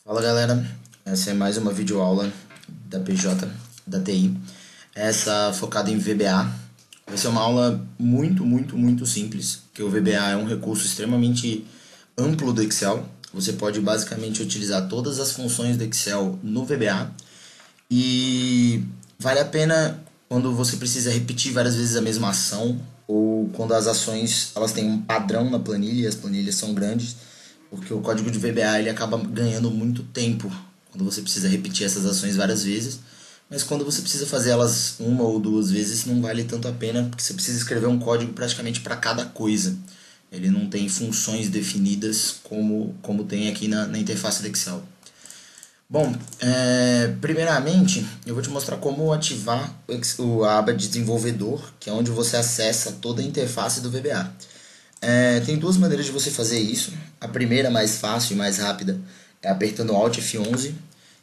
Fala galera, essa é mais uma videoaula da PJ, da TI, essa focada em VBA. Vai ser uma aula muito simples, que o VBA é um recurso extremamente amplo do Excel. Você pode basicamente utilizar todas as funções do Excel no VBA e vale a pena quando você precisa repetir várias vezes a mesma ação ou quando as ações elas têm um padrão na planilha e as planilhas são grandes, porque o código de VBA ele acaba ganhando muito tempo quando você precisa repetir essas ações várias vezes, mas quando você precisa fazer elas uma ou duas vezes não vale tanto a pena, porque você precisa escrever um código praticamente para cada coisa. Ele não tem funções definidas como tem aqui na interface do Excel. Bom, primeiramente eu vou te mostrar como ativar a aba de desenvolvedor, que é onde você acessa toda a interface do VBA. Tem duas maneiras de você fazer isso. A primeira, mais fácil e mais rápida, é apertando Alt F11,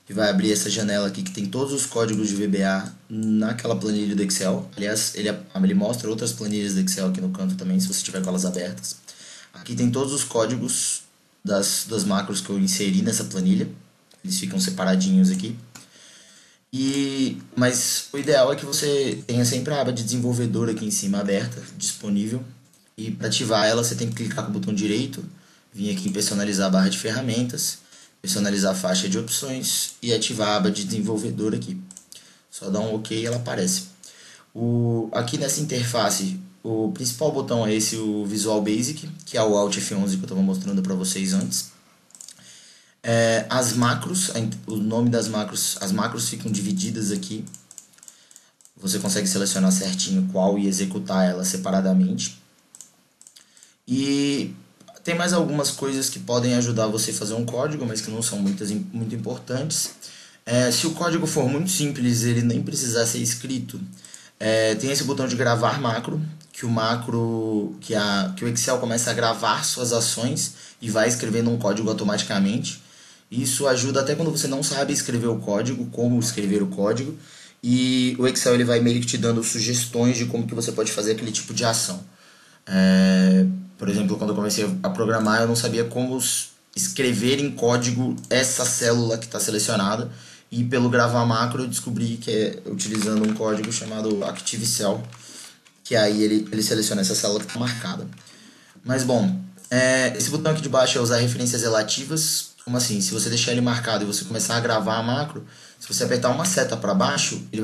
que vai abrir essa janela aqui que tem todos os códigos de VBA naquela planilha do Excel. Aliás, ele mostra outras planilhas do Excel aqui no canto também, se você tiver com elas abertas. Aqui tem todos os códigos das macros que eu inseri nessa planilha. Eles ficam separadinhos aqui. Mas o ideal é que você tenha sempre a aba de desenvolvedor aqui em cima aberta, disponível. E para ativar ela, você tem que clicar com o botão direito, vir aqui em personalizar a barra de ferramentas, personalizar a faixa de opções e ativar a aba de desenvolvedor aqui. Só dá um OK e ela aparece. Aqui nessa interface, o principal botão é esse, o Visual Basic, que é o Alt F11 que eu estava mostrando para vocês antes. As macros, o nome das macros, as macros ficam divididas aqui. Você consegue selecionar certinho qual e executar ela separadamente. E tem mais algumas coisas que podem ajudar você a fazer um código, mas que não são muito importantes. Se o código for muito simples, ele nem precisar ser escrito, tem esse botão de gravar macro, que o Excel começa a gravar suas ações e vai escrevendo um código automaticamente. Isso ajuda até quando você não sabe escrever o código, como escrever o código, e o Excel ele vai meio que te dando sugestões de como que você pode fazer aquele tipo de ação. Por exemplo, quando eu comecei a programar, eu não sabia como escrever em código essa célula que está selecionada, e pelo gravar macro eu descobri que é utilizando um código chamado ActiveCell, que aí ele seleciona essa célula que está marcada. Mas bom, esse botão aqui de baixo é usar referências relativas. Como assim? Se você deixar ele marcado e você começar a gravar a macro, se você apertar uma seta para baixo, ele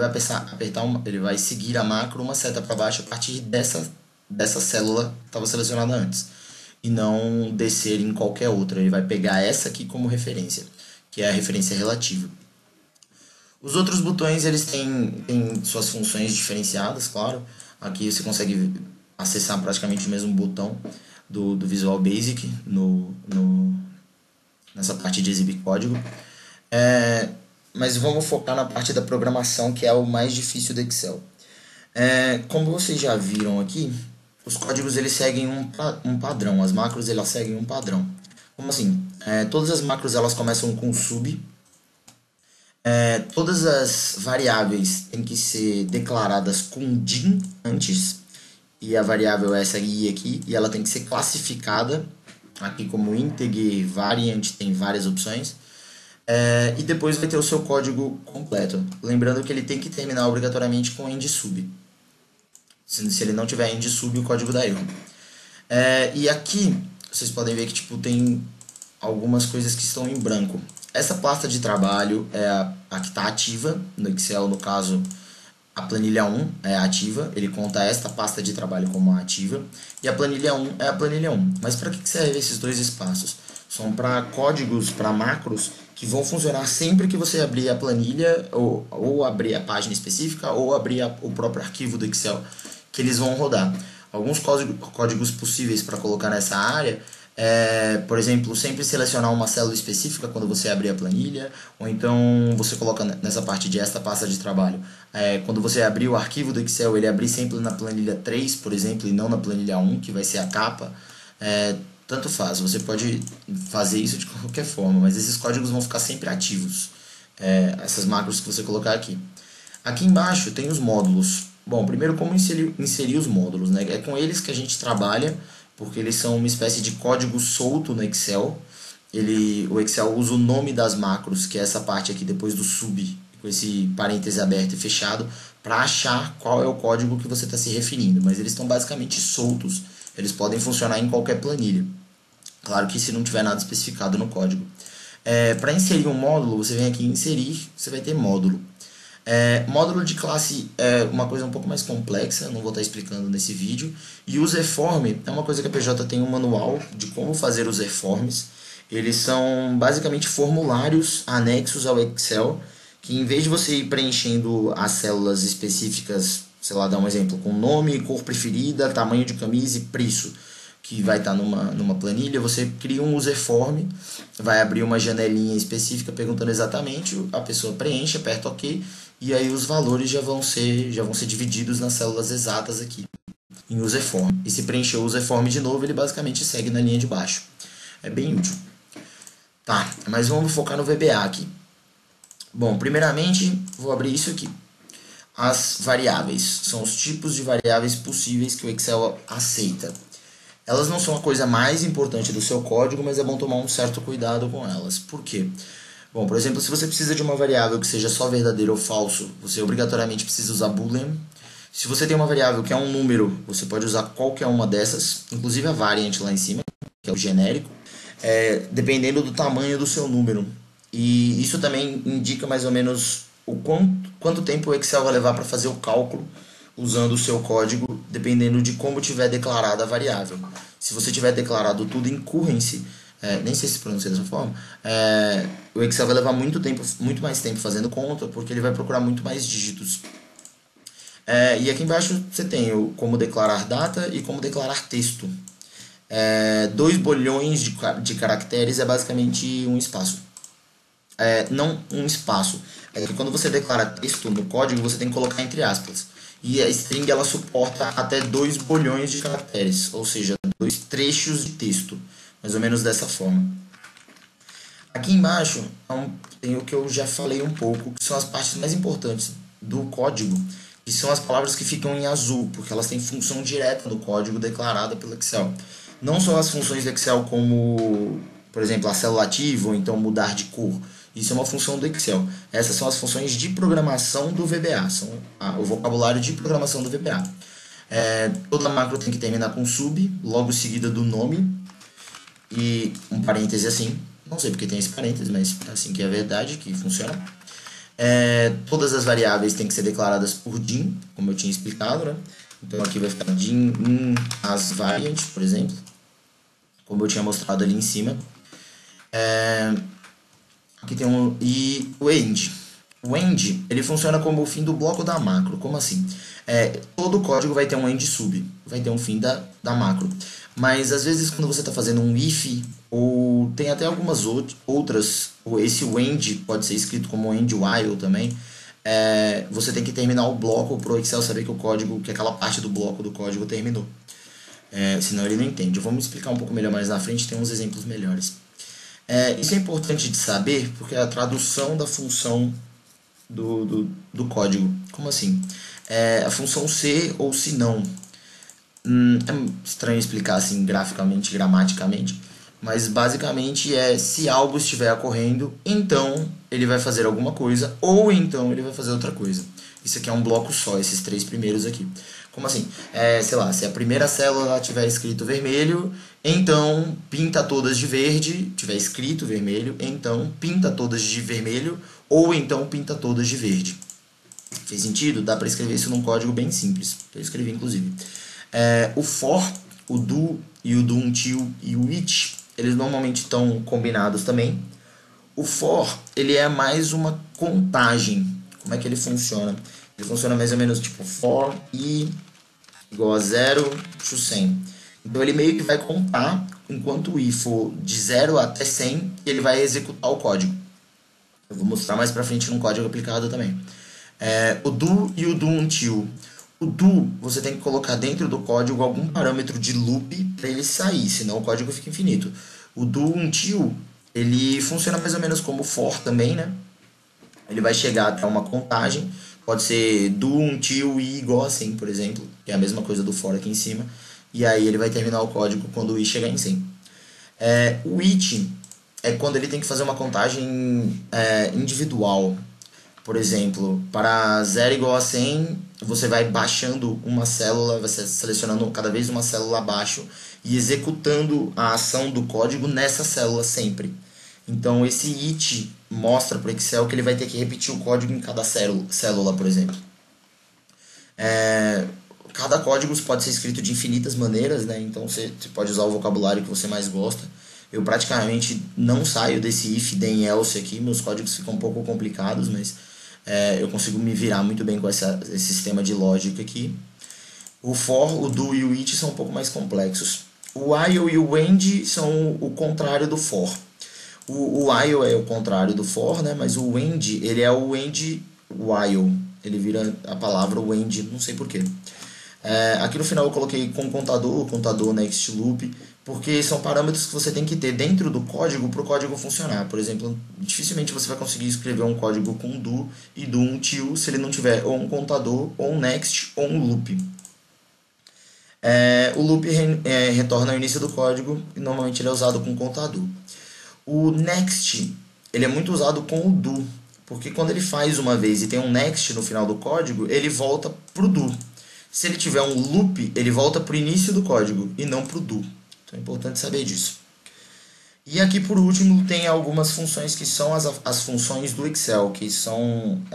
vai seguir a macro uma seta para baixo a partir dessa célula que estava selecionada antes, e não descer em qualquer outra. Ele vai pegar essa aqui como referência, que é a referência relativa. Os outros botões eles têm suas funções diferenciadas, claro. Aqui você consegue acessar praticamente o mesmo botão do Visual Basic nessa parte de exibir código. Mas vamos focar na parte da programação, que é o mais difícil do Excel. Como vocês já viram aqui, os códigos eles seguem um padrão, as macros elas seguem um padrão. Como assim? Todas as macros elas começam com sub. Todas as variáveis têm que ser declaradas com DIN antes, e a variável é essa i aqui, e ela tem que ser classificada aqui como integer, variant, tem várias opções. E depois vai ter o seu código completo. Lembrando que ele tem que terminar obrigatoriamente com end sub. Se ele não tiver end sub, o código dá erro. E aqui vocês podem ver que tipo, tem algumas coisas que estão em branco. Essa pasta de trabalho é a que está ativa no Excel, no caso a planilha 1 é ativa, ele conta esta pasta de trabalho como ativa, e a planilha 1 é a planilha 1. Mas para que servem esses dois espaços? São para códigos, para macros, que vão funcionar sempre que você abrir a planilha, ou abrir a página específica, ou abrir o próprio arquivo do Excel, que eles vão rodar. Alguns códigos possíveis para colocar nessa área por exemplo, sempre selecionar uma célula específica quando você abrir a planilha, ou então você coloca nessa parte de esta pasta de trabalho. Quando você abrir o arquivo do Excel, ele abrir sempre na planilha 3, por exemplo, e não na planilha 1, que vai ser a capa. Tanto faz, você pode fazer isso de qualquer forma, mas esses códigos vão ficar sempre ativos, essas macros que você colocar aqui. Aqui embaixo tem os módulos. Bom, primeiro como inserir os módulos, né? É com eles que a gente trabalha, porque eles são uma espécie de código solto no Excel. o Excel usa o nome das macros, que é essa parte aqui depois do sub, com esse parêntese aberto e fechado, para achar qual é o código que você está se referindo. Mas eles estão basicamente soltos, eles podem funcionar em qualquer planilha. Claro que se não tiver nada especificado no código. Para inserir um módulo, você vem aqui em inserir, você vai ter módulo. Módulo de classe é uma coisa um pouco mais complexa, não vou estar explicando nesse vídeo. E userform é uma coisa que a PJ tem um manual de como fazer userforms. Eles são basicamente formulários anexos ao Excel, que em vez de você ir preenchendo as células específicas, sei lá, dar um exemplo, com nome, cor preferida, tamanho de camisa e preço, que vai estar numa planilha, você cria um userform, vai abrir uma janelinha específica perguntando exatamente, a pessoa preenche, aperta OK, e aí os valores já vão ser divididos nas células exatas aqui, em userform. E se preencher o userform de novo, ele basicamente segue na linha de baixo. É bem útil. Tá, mas vamos focar no VBA aqui. Bom, primeiramente, vou abrir isso aqui. As variáveis são os tipos de variáveis possíveis que o Excel aceita. Elas não são a coisa mais importante do seu código, mas é bom tomar um certo cuidado com elas. Por quê? Bom, por exemplo, se você precisa de uma variável que seja só verdadeiro ou falso, você obrigatoriamente precisa usar boolean. Se você tem uma variável que é um número, você pode usar qualquer uma dessas, inclusive a variant lá em cima, que é o genérico, dependendo do tamanho do seu número. E isso também indica mais ou menos quanto tempo o Excel vai levar para fazer o cálculo usando o seu código, dependendo de como tiver declarada a variável. Se você tiver declarado tudo em currency, nem sei se pronuncia dessa forma, o Excel vai levar muito mais tempo fazendo conta, porque ele vai procurar muito mais dígitos. E aqui embaixo você tem como declarar data e como declarar texto. 2 bolhões de caracteres é basicamente um espaço. Não um espaço. É que quando você declara texto no código, você tem que colocar entre aspas. E a string ela suporta até 2 bolhões de caracteres, ou seja, 2 trechos de texto, mais ou menos dessa forma. Aqui embaixo tem o que eu já falei um pouco, que são as partes mais importantes do código, que são as palavras que ficam em azul, porque elas têm função direta do código declarada pelo Excel. Não só as funções do Excel como, por exemplo, a célula ativa ou então mudar de cor. Isso é uma função do Excel. Essas são as funções de programação do VBA, são o vocabulário de programação do VBA. Toda macro tem que terminar com sub, logo seguida do nome, e um parêntese assim. Não sei porque tem esse parêntese, mas é assim que é a verdade, que funciona. Todas as variáveis têm que ser declaradas por DIN, como eu tinha explicado, né? Então aqui vai ficar DIN in as variant, por exemplo, como eu tinha mostrado ali em cima. Aqui tem e o end. O end, ele funciona como o fim do bloco da macro. Como assim? Todo código vai ter um end sub, vai ter um fim da macro. Mas às vezes quando você está fazendo um if, ou tem até algumas outras, ou esse end pode ser escrito como end while também, você tem que terminar o bloco para o Excel saber que aquela parte do bloco do código terminou. Senão ele não entende. Vamos explicar um pouco melhor mais na frente, tem uns exemplos melhores. Isso é importante de saber porque é a tradução da função do código. Como assim? A função se ou se não. É estranho explicar assim graficamente, gramaticamente, mas basicamente se algo estiver ocorrendo, então ele vai fazer alguma coisa ou então ele vai fazer outra coisa. Isso aqui é um bloco só, esses 3 primeiros aqui. Como assim? Sei lá, se a primeira célula tiver escrito vermelho, então pinta todas de verde, tiver escrito vermelho, então pinta todas de vermelho, ou então pinta todas de verde. Fez sentido? Dá para escrever isso num código bem simples. Eu escrevi inclusive. O for, o do e o do until e o each, eles normalmente estão combinados também. O for, ele é mais uma contagem. Como é que ele funciona? Ele funciona mais ou menos tipo for i igual a 0 to 100. Então ele meio que vai contar enquanto o i for de 0 até 100, ele vai executar o código. Eu vou mostrar mais pra frente no código aplicado também. O do e o do until. O do, você tem que colocar dentro do código algum parâmetro de loop para ele sair, senão o código fica infinito. O do until, ele funciona mais ou menos como for também, né? Ele vai chegar até uma contagem, pode ser do until i igual a 100, por exemplo, que é a mesma coisa do for aqui em cima, e aí ele vai terminar o código quando o i chegar em 100. O each é quando ele tem que fazer uma contagem individual. Por exemplo, para 0 igual a 100, você vai baixando uma célula, você selecionando cada vez uma célula abaixo e executando a ação do código nessa célula sempre. Então esse it mostra para o Excel que ele vai ter que repetir o código em cada célula, por exemplo. Cada código pode ser escrito de infinitas maneiras, né? Então você pode usar o vocabulário que você mais gosta. Eu praticamente não saio desse if, then, else aqui. Meus códigos ficam um pouco complicados, mas eu consigo me virar muito bem com esse sistema de lógica aqui. O for, o do e o it são um pouco mais complexos. O while e o end são o contrário do for. O while é o contrário do for, né? Mas o end, ele é o end while. Ele vira a palavra o end, não sei porquê. Aqui no final eu coloquei com contador, next loop, porque são parâmetros que você tem que ter dentro do código para o código funcionar. Por exemplo, dificilmente você vai conseguir escrever um código com do e do until se ele não tiver ou um contador, ou um next, ou um loop. O loop retorna ao início do código e normalmente ele é usado com contador. O next ele é muito usado com o do, porque quando ele faz uma vez e tem um next no final do código, ele volta para o do. Se ele tiver um loop, ele volta para o início do código e não para o do. Então é importante saber disso. E aqui por último tem algumas funções que são as funções do Excel, que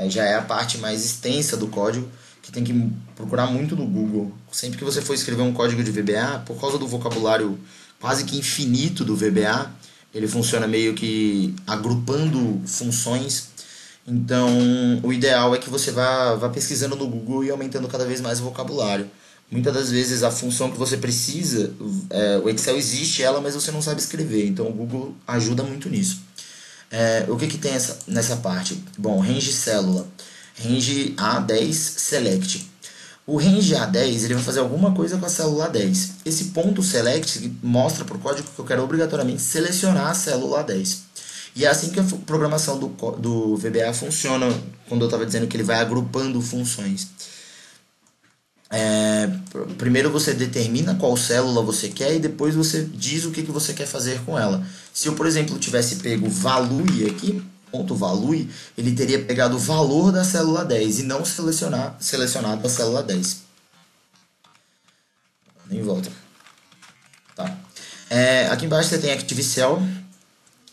já é a parte mais extensa do código, que tem que procurar muito no Google. Sempre que você for escrever um código de VBA, por causa do vocabulário quase que infinito do VBA, ele funciona meio que agrupando funções. Então, o ideal é que você vá pesquisando no Google e aumentando cada vez mais o vocabulário. Muitas das vezes a função que você precisa, o Excel existe ela, mas você não sabe escrever. Então, o Google ajuda muito nisso. O que tem nessa parte? Bom, range célula. Range A10 select. O range A10 ele vai fazer alguma coisa com a célula A10. Esse ponto select mostra para o código que eu quero obrigatoriamente selecionar a célula A10. E é assim que a programação do VBA funciona, quando eu estava dizendo que ele vai agrupando funções. Primeiro você determina qual célula você quer e depois você diz o que você quer fazer com ela. Se eu, por exemplo, tivesse pego value aqui, ponto value, ele teria pegado o valor da célula 10 e não selecionado a célula 10. Nem volta. Tá. Aqui embaixo você tem Active Cell,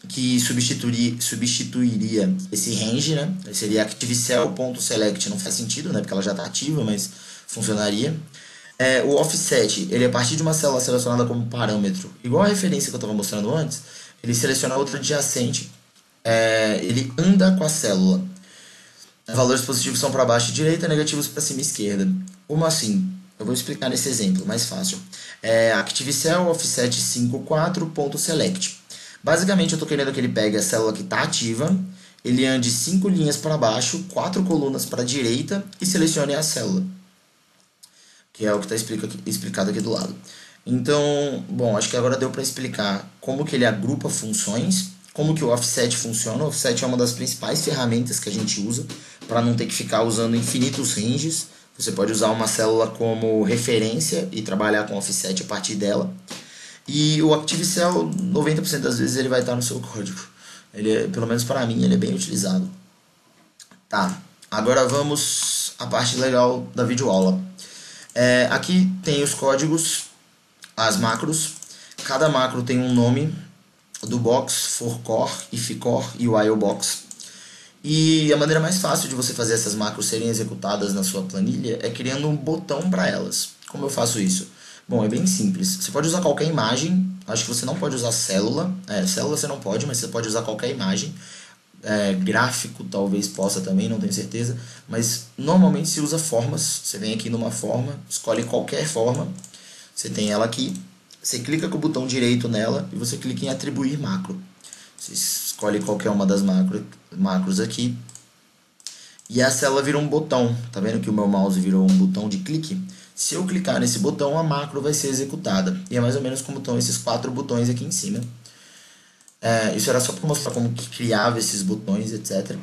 que substituiria esse range, né? Seria ActiveCell.select, não faz sentido, né? Porque ela já está ativa, mas funcionaria. O offset, ele a partir de uma célula selecionada como parâmetro, igual a referência que eu estava mostrando antes, ele seleciona outra adjacente, ele anda com a célula. Valores positivos são para baixo e direita, negativos para cima e esquerda. Como assim? Eu vou explicar nesse exemplo, mais fácil. ActiveCell offset 54.select. Basicamente eu estou querendo que ele pegue a célula que está ativa, ele ande 5 linhas para baixo, 4 colunas para a direita e selecione a célula. Que é o que está explicado aqui do lado. Então, bom, acho que agora deu para explicar como que ele agrupa funções, como que o offset funciona. O offset é uma das principais ferramentas que a gente usa para não ter que ficar usando infinitos ranges. Você pode usar uma célula como referência e trabalhar com offset a partir dela. E o ActiveCell, 90% das vezes ele vai estar no seu código. Pelo menos para mim, ele é bem utilizado. Tá, agora vamos à parte legal da videoaula. Aqui tem os códigos, as macros. Cada macro tem um nome do box, forCore, ifCore e whilebox. E a maneira mais fácil de você fazer essas macros serem executadas na sua planilha é criando um botão para elas. Como eu faço isso? Bom, é bem simples. Você pode usar qualquer imagem. Acho que você não pode usar célula. Célula você não pode, mas você pode usar qualquer imagem. Gráfico talvez possa também, não tenho certeza. Mas normalmente se usa formas. Você vem aqui numa forma, escolhe qualquer forma. Você tem ela aqui. Você clica com o botão direito nela e você clica em atribuir macro. Você escolhe qualquer uma das macros aqui. E a célula vira um botão. Tá vendo que o meu mouse virou um botão de clique? Se eu clicar nesse botão, a macro vai ser executada. E é mais ou menos como estão esses 4 botões aqui em cima. Isso era só para mostrar como que criava esses botões, etc.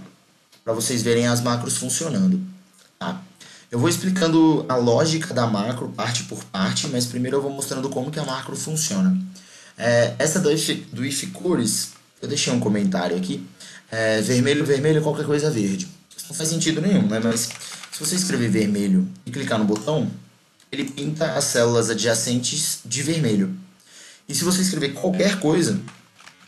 Para vocês verem as macros funcionando. Tá? Eu vou explicando a lógica da macro, parte por parte, mas primeiro eu vou mostrando como que a macro funciona. Essa do ifCores, Eu deixei um comentário aqui. Vermelho, vermelho, qualquer coisa verde. Isso não faz sentido nenhum, né? Mas se você escrever vermelho e clicar no botão, ele pinta as células adjacentes de vermelho. E se você escrever qualquer coisa,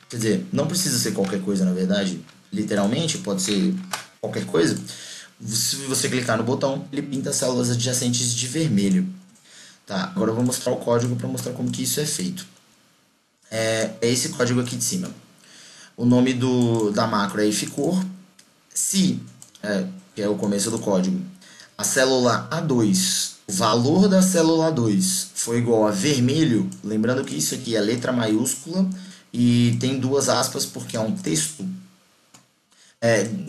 quer dizer, não precisa ser qualquer coisa, na verdade, literalmente, pode ser qualquer coisa. Se você clicar no botão, ele pinta as células adjacentes de vermelho. Tá, agora eu vou mostrar o código para mostrar como que isso é feito. É esse código aqui de cima. O nome da macro é ifCor. Se, que é o começo do código, a célula A2, o valor da célula A2 for igual a vermelho, lembrando que isso aqui é letra maiúscula e tem duas aspas porque é um texto.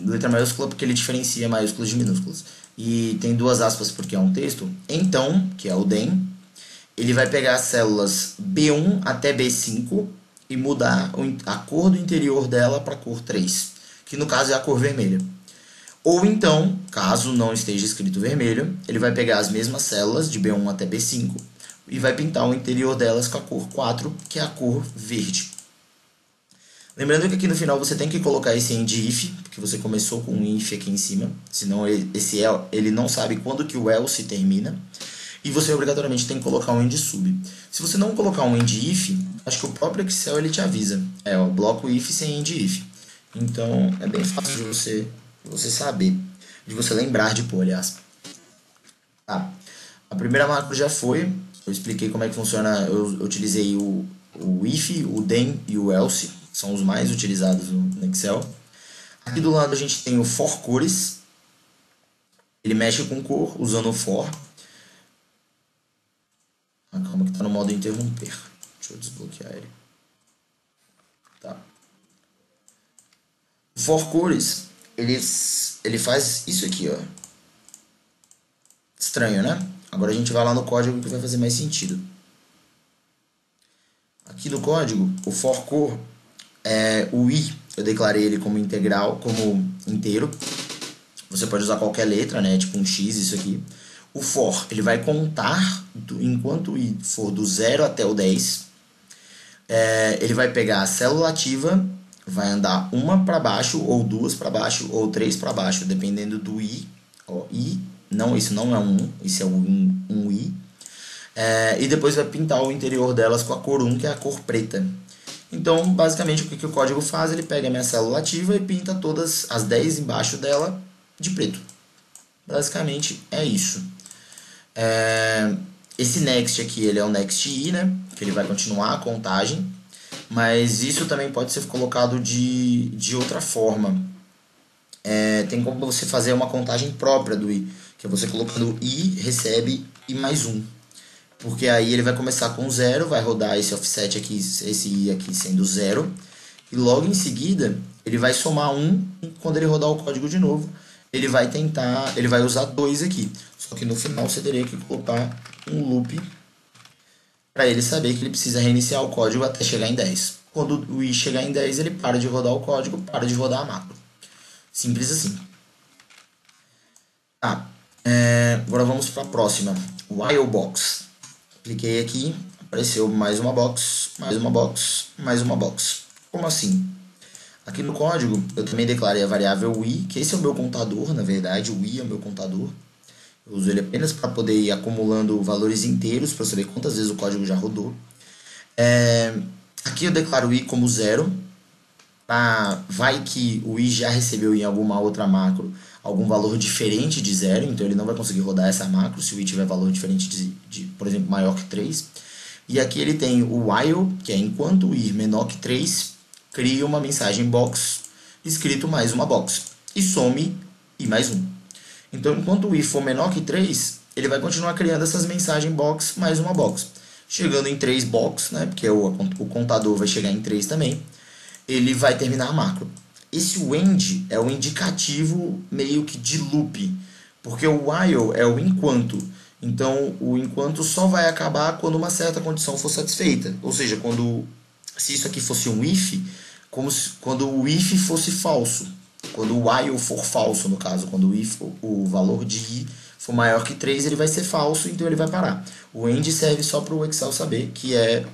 Letra maiúscula porque ele diferencia maiúsculas de minúsculas. E tem duas aspas porque é um texto. Então, que é o DEM, ele vai pegar as células B1 até B5 e mudar a cor do interior dela para a cor 3, que no caso é a cor vermelha. Ou então, caso não esteja escrito vermelho, ele vai pegar as mesmas células de B1 até B5 e vai pintar o interior delas com a cor 4, que é a cor verde. Lembrando que aqui no final você tem que colocar esse end if, porque você começou com um if aqui em cima, senão ele não sabe quando que o else termina. E você obrigatoriamente tem que colocar um end sub. Se você não colocar um end if, acho que o próprio Excel ele te avisa. O bloco if sem end if. Então é bem fácil de você saber, de você lembrar de pôr, aliás. Tá. A primeira macro já foi, eu expliquei como é que funciona, eu utilizei o if, o then e o else, são os mais utilizados no Excel. Aqui do lado a gente tem o for cores, ele mexe com cor usando o for. Calma que está no modo interromper, deixa eu desbloquear ele. Tá. O for cores, ele faz isso aqui, ó. Estranho, né? Agora a gente vai lá no código que vai fazer mais sentido. Aqui no código, o for core, o i, eu declarei ele como integral, como inteiro. Você pode usar qualquer letra, né? Tipo um x, isso aqui. O for, ele vai contar, enquanto o i for do 0 até o 10. Ele vai pegar a célula ativa, vai andar uma para baixo, ou duas para baixo, ou três para baixo, dependendo do i. Ó, i, não, isso não é um 1, isso é um i. E depois vai pintar o interior delas com a cor 1, que é a cor preta. Então, basicamente, o que o código faz? Ele pega a minha célula ativa e pinta todas as 10 embaixo dela de preto. Basicamente, é isso. Esse next aqui, ele é o next i, né? Que ele vai continuar a contagem. Mas isso também pode ser colocado de outra forma. Tem como você fazer uma contagem própria do i. Que é você colocando i, recebe i mais 1. Porque aí ele vai começar com 0, vai rodar esse offset aqui, esse i aqui sendo 0. E logo em seguida, ele vai somar 1, e quando ele rodar o código de novo, ele vai usar 2 aqui. Só que no final você teria que colocar um loop para ele saber que ele precisa reiniciar o código até chegar em 10. Quando o i chegar em 10, ele para de rodar o código, para de rodar a macro. Simples assim. Tá. Agora vamos para a próxima. While box. Cliquei aqui, apareceu mais uma box, mais uma box, mais uma box. Como assim? Aqui no código eu também declarei a variável i, que esse é o meu contador, na verdade, o i é o meu contador. Eu uso ele apenas para poder ir acumulando valores inteiros, para saber quantas vezes o código já rodou. Aqui eu declaro o i como 0. Vai que o i já recebeu em alguma outra macro algum valor diferente de 0, então ele não vai conseguir rodar essa macro se o i tiver valor diferente por exemplo, maior que 3. E aqui ele tem o while, que é enquanto o i menor que 3, cria uma mensagem box, escrito mais uma box, e some i mais 1. Então, enquanto o i for menor que 3, ele vai continuar criando essas mensagens box mais uma box. Chegando em 3 box, né, porque o contador vai chegar em 3 também, ele vai terminar a macro. Esse end é o indicativo meio que de loop, porque o while é o enquanto. Então, o enquanto só vai acabar quando uma certa condição for satisfeita. Ou seja, se isso aqui fosse um if, quando o if fosse falso. Quando o while for falso, no caso, quando o valor de i for maior que 3, ele vai ser falso, então ele vai parar. O end serve só para o Excel saber que é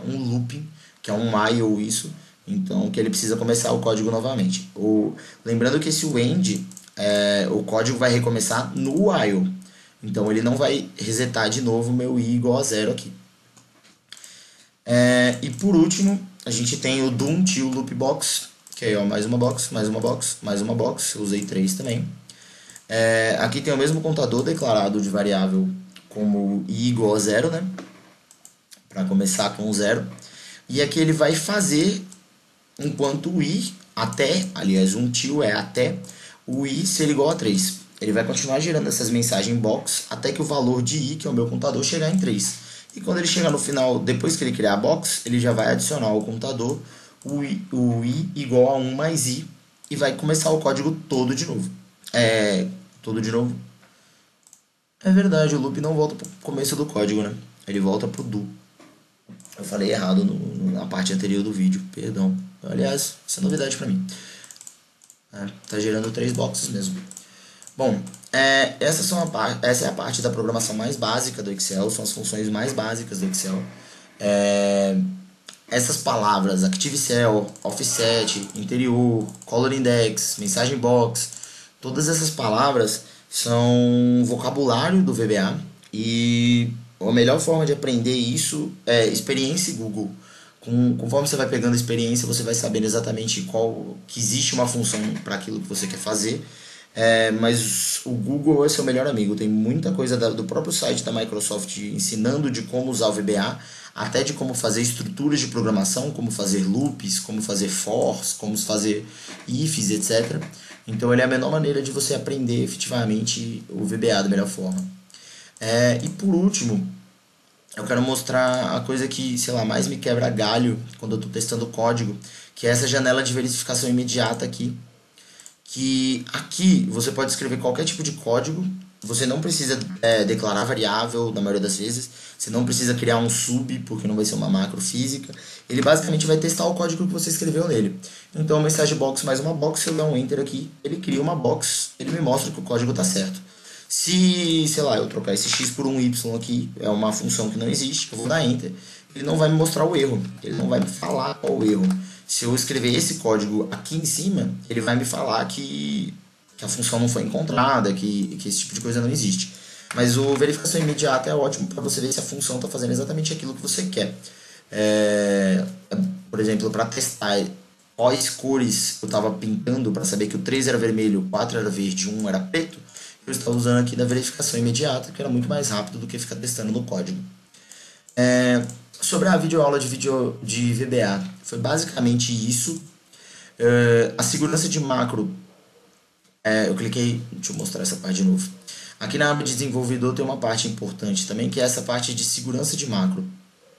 um looping, que é um while isso. Então, que ele precisa começar o código novamente. Lembrando que esse end, o código vai recomeçar no while. Então, ele não vai resetar de novo o meu i igual a 0 aqui. E por último, a gente tem o do until loopbox, que é mais uma box, mais uma box, mais uma box. Eu usei 3 também. Aqui tem o mesmo contador declarado de variável como i igual a 0, né? Para começar com 0. E aqui ele vai fazer enquanto o i até, aliás, until é até o i ser igual a 3. Ele vai continuar gerando essas mensagens box até que o valor de i, que é o meu contador, chegar em 3. E quando ele chegar no final, depois que ele criar a box, ele já vai adicionar ao contador o i igual a 1 mais i e vai começar o código todo de novo. Todo de novo. É verdade, o loop não volta para o começo do código, né? Ele volta para o do. Eu falei errado na parte anterior do vídeo, perdão. Aliás, isso é novidade para mim. Tá gerando 3 boxes mesmo. Bom, essa é a parte da programação mais básica do Excel, são as funções mais básicas do Excel. Essas palavras, ActiveCell, Offset, Interior, Color Index, Mensagem Box, todas essas palavras são vocabulário do VBA e a melhor forma de aprender isso é experiência Google. Conforme você vai pegando experiência, você vai sabendo exatamente que existe uma função para aquilo que você quer fazer. Mas o Google é seu melhor amigo. Tem muita coisa do próprio site da Microsoft ensinando de como usar o VBA, até de como fazer estruturas de programação, como fazer loops, como fazer fors, como fazer ifs, etc. Então ele é a menor maneira de você aprender efetivamente o VBA da melhor forma. E por último, eu quero mostrar a coisa que, sei lá, mais me quebra galho quando eu estou testando código, que é essa janela de verificação imediata aqui. Que aqui você pode escrever qualquer tipo de código, você não precisa declarar variável na maioria das vezes, você não precisa criar um sub, porque não vai ser uma macro física, ele basicamente vai testar o código que você escreveu nele. Então, mensagem box mais uma box, se eu der um enter aqui, ele cria uma box, ele me mostra que o código está certo. Se, sei lá, eu trocar esse x por um y aqui, é uma função que não existe, eu vou dar enter, ele não vai me mostrar o erro, ele não vai me falar qual o erro. Se eu escrever esse código aqui em cima, ele vai me falar que a função não foi encontrada, que esse tipo de coisa não existe. Mas o verificação imediata é ótimo para você ver se a função está fazendo exatamente aquilo que você quer. Por exemplo, para testar quais cores eu estava pintando para saber que o 3 era vermelho, o 4 era verde e 1 era preto, eu estava usando aqui da verificação imediata, que era muito mais rápido do que ficar testando no código. Sobre a videoaula de VBA, foi basicamente isso. A segurança de macro, eu cliquei, deixa eu mostrar essa parte de novo. Aqui na aba de desenvolvedor tem uma parte importante também, que é essa parte de segurança de macro.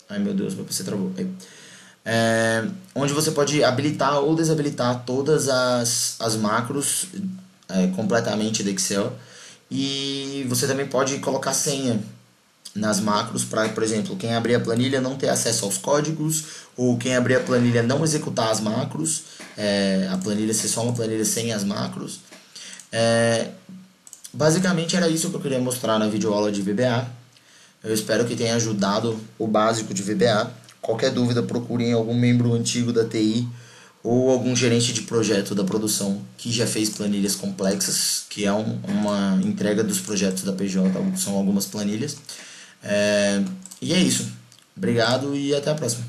Ai meu Deus, meu PC travou. Onde você pode habilitar ou desabilitar todas as macros completamente do Excel. E você também pode colocar senha nas macros para, por exemplo, quem abrir a planilha não ter acesso aos códigos, ou quem abrir a planilha não executar as macros, a planilha ser só uma planilha sem as macros. Basicamente era isso que eu queria mostrar na videoaula de VBA. Eu espero que tenha ajudado o básico de VBA. Qualquer dúvida, procurem algum membro antigo da TI ou algum gerente de projeto da produção que já fez planilhas complexas, que é uma entrega dos projetos da PJ, são algumas planilhas. E é isso. Obrigado e até a próxima.